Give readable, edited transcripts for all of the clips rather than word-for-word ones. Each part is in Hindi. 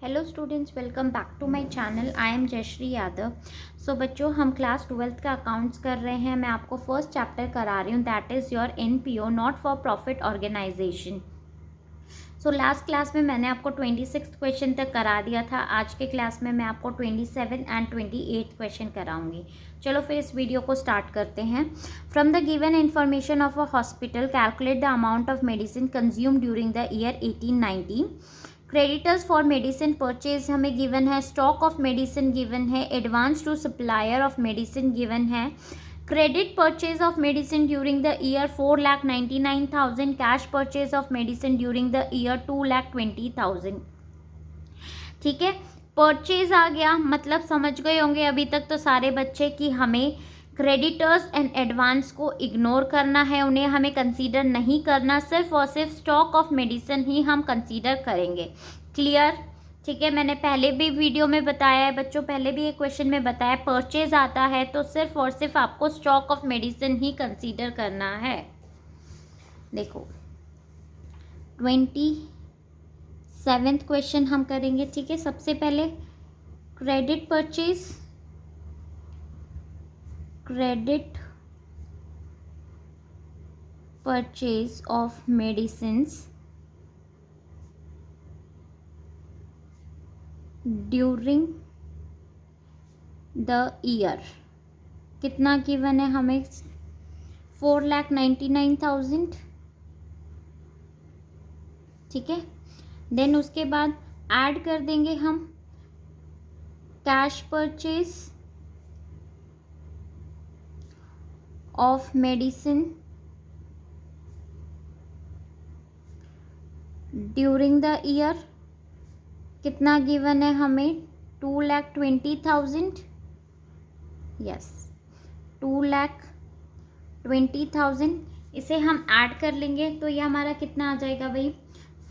Hello students, welcome back to my channel. I am Jayshree Yadav. So बच्चों, हम क्लास 12th का अकाउंट्स कर रहे हैं। मैं आपको फर्स्ट चैप्टर करा रही हूँ, that is your NPO, not for profit organisation. So last class में मैंने आपको 26 क्वेश्चन तक करा दिया था। आज के क्लास में मैं आपको 27 एंड 28 क्वेश्चन कराऊंगी। चलो फिर इस वीडियो को स्टार्ट करते हैं। From the given information of a hospital, calculate the amount of medicine consume during the year 1819। Creditors for medicine purchase हमें गिवन है, स्टॉक ऑफ मेडिसिन गिवन है, advance to supplier of medicine given है, credit purchase of medicine during the year 4,99,000, cash purchase of medicine during the year 2,20,000। ठीक है, परचेज आ गया, मतलब समझ गए होंगे अभी तक तो सारे बच्चे कि हमें क्रेडिटर्स एंड एडवांस को इग्नोर करना है, उन्हें हमें कंसीडर नहीं करना, सिर्फ और सिर्फ स्टॉक ऑफ मेडिसिन ही हम कंसीडर करेंगे। क्लियर? ठीक है, मैंने पहले भी वीडियो में बताया है बच्चों, पहले भी एक क्वेश्चन में बताया, परचेज आता है तो सिर्फ और सिर्फ आपको stock of medicine he consider करना है। देखो 27th क्वेश्चन हम करेंगे। ठीक है, सबसे पहले credit purchase of medicines during the year कितना गिवन है हमें? 4,99,000। ठीक है, देन उसके बाद ऐड कर देंगे हम cash purchase of medicine during the year कितना गिवन है हमें? 2,20,000। यस, 2,20,000। इसे हम ऐड कर लेंगे तो ये हमारा कितना आ जाएगा भाई?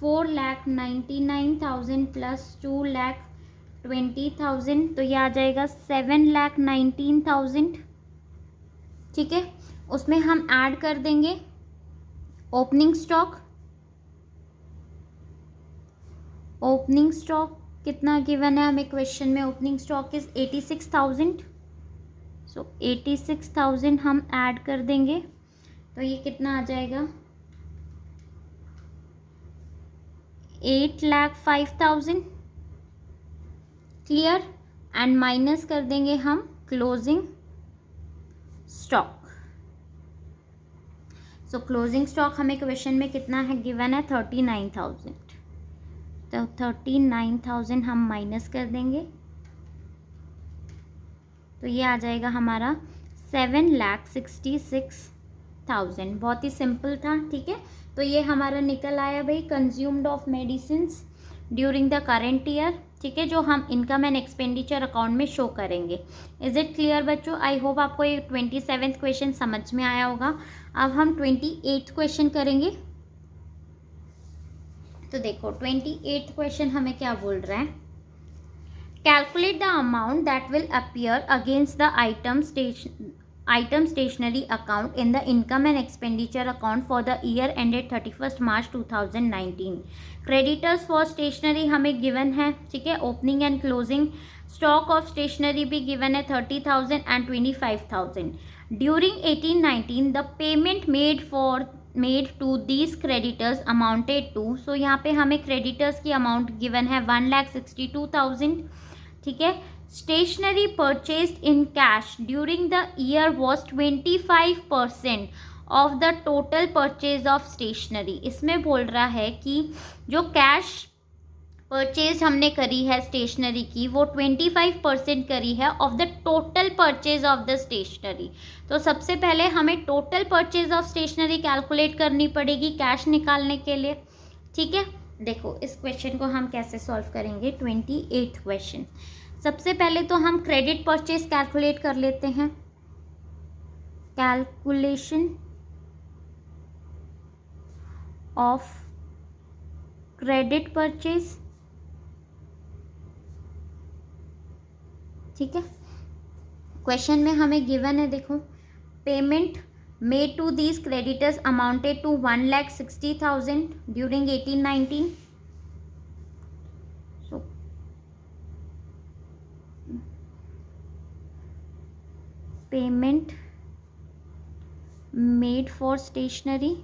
4,99,000 प्लस 2,20,000, तो ये आ जाएगा 7,19,000। ठीक है, उसमें हम ऐड कर देंगे ओपनिंग स्टॉक कितना गिवन है हमें क्वेश्चन में? Opening stock is 86,000। सो 86,000 हम ऐड कर देंगे तो ये कितना आ जाएगा? 8,05,000। क्लियर? एंड माइनस कर देंगे हम क्लोजिंग स्टॉक। सो क्लोजिंग स्टॉक हमें क्वेश्चन में कितना है गिवन है? 39,000। तो 39,000 हम माइनस कर देंगे तो ये आ जाएगा हमारा 7,66,000। बहुत ही सिंपल था। ठीक है, तो ये हमारा निकल आया भाई consumed of medicines during the current year. ठीक है, जो हम इनकम एंड एक्सपेंडिचर अकाउंट में शो करेंगे। इज इट क्लियर बच्चों? आई होप आपको ये 27th क्वेश्चन समझ में आया होगा। अब हम 28th क्वेश्चन करेंगे। तो देखो 28th क्वेश्चन हमें क्या बोल रहा है? Calculate the amount that will appear against the item stationery account in the income and expenditure account for the year ended 31st March 2019। Creditors for stationery हमें गिवन है। ठीक है, opening and closing stock of stationery भी गिवन है 30,000 and 25,000। During 1819 the payment made to these creditors amounted to, so यहाँ पे हमें क्रेडिटर्स की अमाउंट गिवन है 1,62,000। ठीक है, stationery purchased in cash during the year was 25% of the total purchase of stationery. इसमें बोल रहा है कि जो कैश परचेज हमने करी है स्टेशनरी की वो 25% करी है of the total purchase of the stationery. तो सबसे पहले हमें total purchase of stationery calculate करनी पड़ेगी कैश निकालने के लिए। ठीक है, देखो इस क्वेश्चन को हम कैसे सॉल्व करेंगे। 28th क्वेश्चन, सबसे पहले तो हम क्रेडिट परचेज कैलकुलेट कर लेते हैं। Calculation of credit purchase. ठीक है, क्वेश्चन में हमें गिवन है, देखो payment made to these creditors amounted to 1,60,000 during 1819। So payment made for stationery,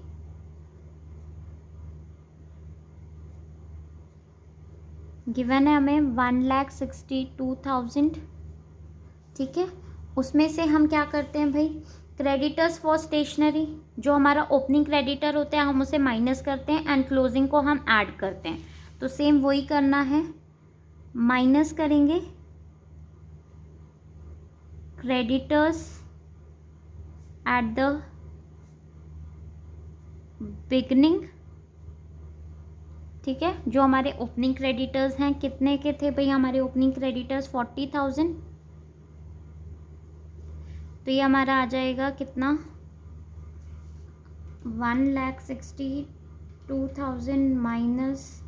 given है हमें 1,62,000, ठीक है। उसमें से हम क्या करते हैं भाई, क्रेडिटर्स फॉर स्टेशनरी, जो हमारा ओपनिंग क्रेडिटर होता है हम उसे माइनस करते हैं एंड क्लोजिंग को हम ऐड करते हैं। तो सेम वही करना है, माइनस करेंगे क्रेडिटर्स एट द बिगनिंग, ठीक है। जो हमारे ओपनिंग क्रेडिटर्स हैं कितने के थे भाई, हमारे ओपनिंग क्रेडिटर्स 40,000, तो ये हमारा आ जाएगा कितना, 1,62,000 minus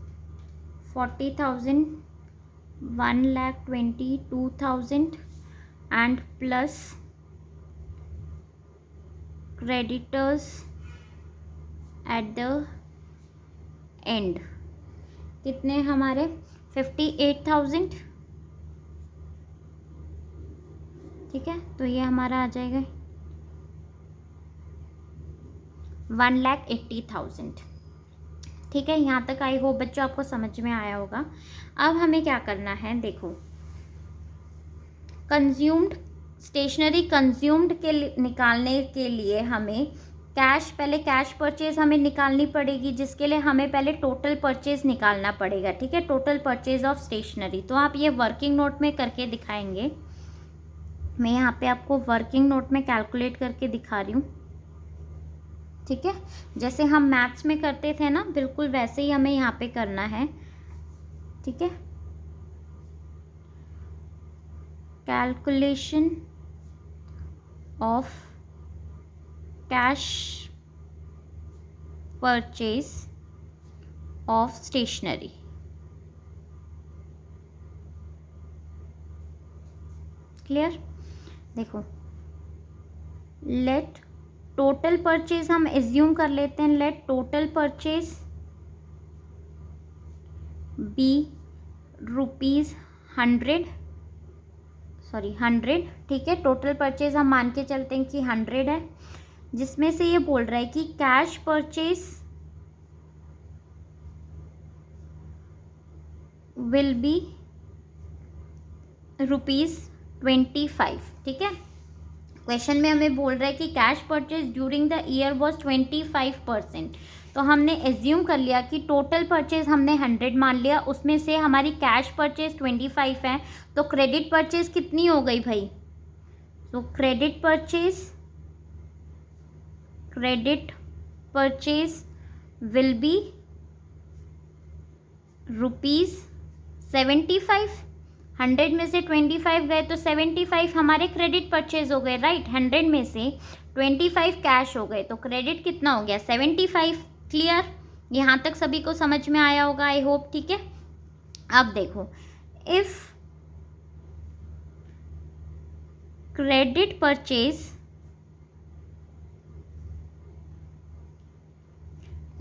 40,000, 1,22,000 and plus creditors at the end, कितने हमारे 58,000, ठीक है। तो ये हमारा आ जाएगा 1,80,000, ठीक है। यहाँ तक आई होप बच्चों आपको समझ में आया होगा। अब हमें क्या करना है, देखो कंज्यूम्ड स्टेशनरी कंज्यूम्ड के निकालने के लिए हमें कैश, पहले कैश परचेज हमें निकालनी पड़ेगी, जिसके लिए हमें पहले टोटल परचेज निकालना पड़ेगा, ठीक है। टोटल परचेज ऑफ स्टेशनरी, तो आप ये वर्किंग नोट में करके दिखाएंगे। मैं यहाँ पे आपको वर्किंग नोट में कैलकुलेट करके दिखा रही हूँ, ठीक है। जैसे हम मैथ्स में करते थे ना, बिल्कुल वैसे ही हमें यहाँ पे करना है, ठीक है। Calculation of cash purchase of stationery, clear. देखो लेट टोटल परचेज हम एज्यूम कर लेते हैं, लेट टोटल परचेज बी ₹100, ठीक है। टोटल परचेज हम मान के चलते हैं कि 100 है, जिसमें से ये बोल रहा है कि कैश परचेज विल बी ₹25, ठीक है। क्वेश्चन में हमें बोल रहा है कि cash purchase during the year was 25%, तो हमने एज्यूम कर लिया कि टोटल परचेज हमने 100 मान लिया, उसमें से हमारी कैश परचेज 25 है, तो क्रेडिट परचेज कितनी हो गई भाई, तो क्रेडिट परचेज विल बी ₹75, 100 में से 25 गए तो 75 हमारे क्रेडिट परचेज हो गए, राइट। 100 में से 25 कैश हो गए, तो क्रेडिट कितना हो गया 75, क्लियर। यहाँ तक सभी को समझ में आया होगा आई होप, ठीक है। अब देखो, if credit purchase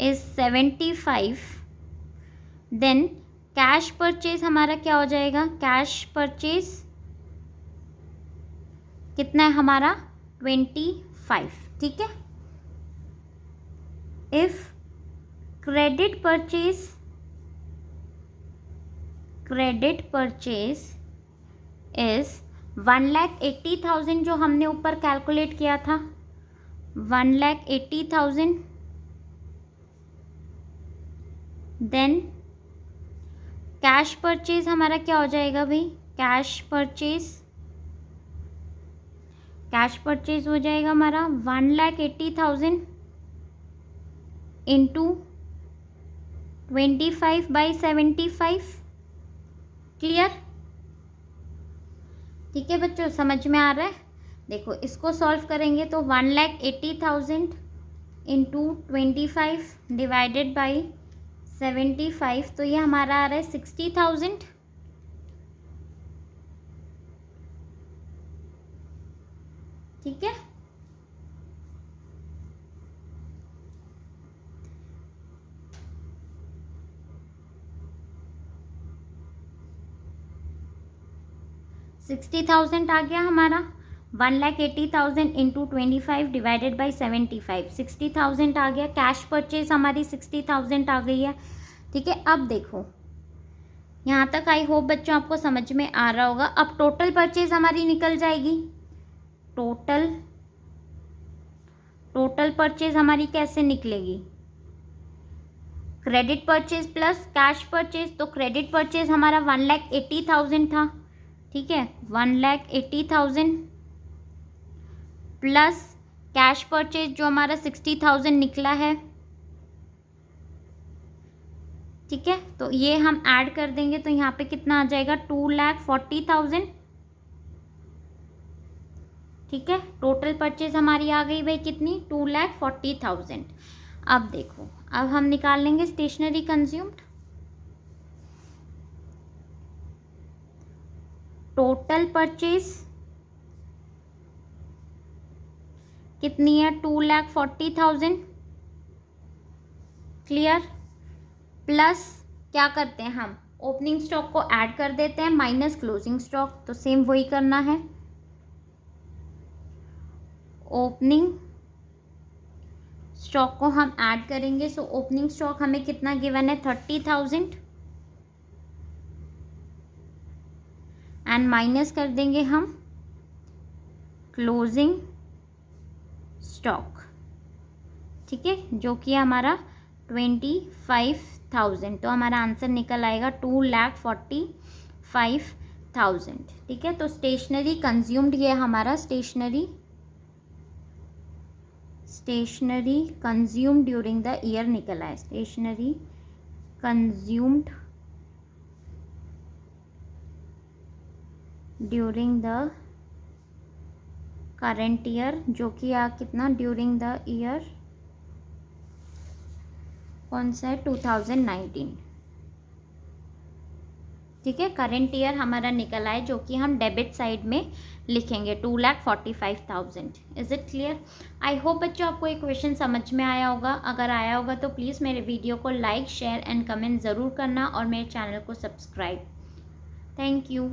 is 75, then cash purchase हमारा क्या हो जाएगा, कैश परचेज कितना है हमारा 25, ठीक है। इफ क्रेडिट परचेज इज 1,80,000, जो हमने ऊपर कैलकुलेट किया था 1,80,000, देन कैश परचेज हमारा क्या हो जाएगा भाई, कैश परचेज हो जाएगा हमारा 1,80,000 इंटू 25/75, क्लियर, ठीक है बच्चों, समझ में आ रहा है। देखो इसको सॉल्व करेंगे तो 1,80,000 इंटू 25 डिवाइडेड बाई 75, तो ये हमारा आ रहा है 60,000, ठीक है। $60,000 आ गया हमारा, 1,80,000 इंटू 25 डिवाइडेड बाई 75, 60,000 आ गया। कैश परचेज हमारी 60,000 आ गई है। ठीक है, अब देखो यहाँ तक आई होप बच्चों आपको समझ में आ रहा होगा। अब टोटल परचेज हमारी निकल जाएगी। टोटल परचेज हमारी कैसे निकलेगी? Credit purchase plus cash purchase. तो क्रेडिट परचेज हमारा 1,80,000 था। ठीक है, 1,80,000 प्लस कैश परचेज जो हमारा 60,000 निकला है। ठीक है, तो ये हम ऐड कर देंगे तो यहाँ पे कितना आ जाएगा? 2,40,000। ठीक है, टोटल परचेज हमारी आ गई भाई कितनी? 2,40,000। अब देखो, अब हम निकाल लेंगे स्टेशनरी कंज्यूम्ड। टोटल परचेज कितनी है? 2,40,000। क्लियर? प्लस क्या करते हैं हम? ओपनिंग स्टॉक को ऐड कर देते हैं माइनस क्लोजिंग स्टॉक। तो सेम वही करना है। ओपनिंग स्टॉक को हम ऐड करेंगे। सो ओपनिंग स्टॉक हमें कितना गिवन है? 30,000 एंड माइनस कर देंगे हम क्लोजिंग स्टॉक। ठीक है, जो कि हमारा 25,000। तो हमारा आंसर निकल आएगा 2,45,000। ठीक है, तो स्टेशनरी कंज्यूम्ड ये हमारा stationery consumed during the year निकला है। Stationery consumed during the current year, जो कि कितना? ड्यूरिंग द ईयर कौन सा है? 2019। ठीक है, करंट ईयर हमारा निकल आए, जो कि हम डेबिट साइड में लिखेंगे 2,45,000। Is it clear? I hope बच्चों आपको ये क्वेश्चन समझ में आया होगा। अगर आया होगा तो प्लीज़ मेरे वीडियो को लाइक, शेयर एंड कमेंट ज़रूर करना और मेरे चैनल को सब्सक्राइब। Thank you.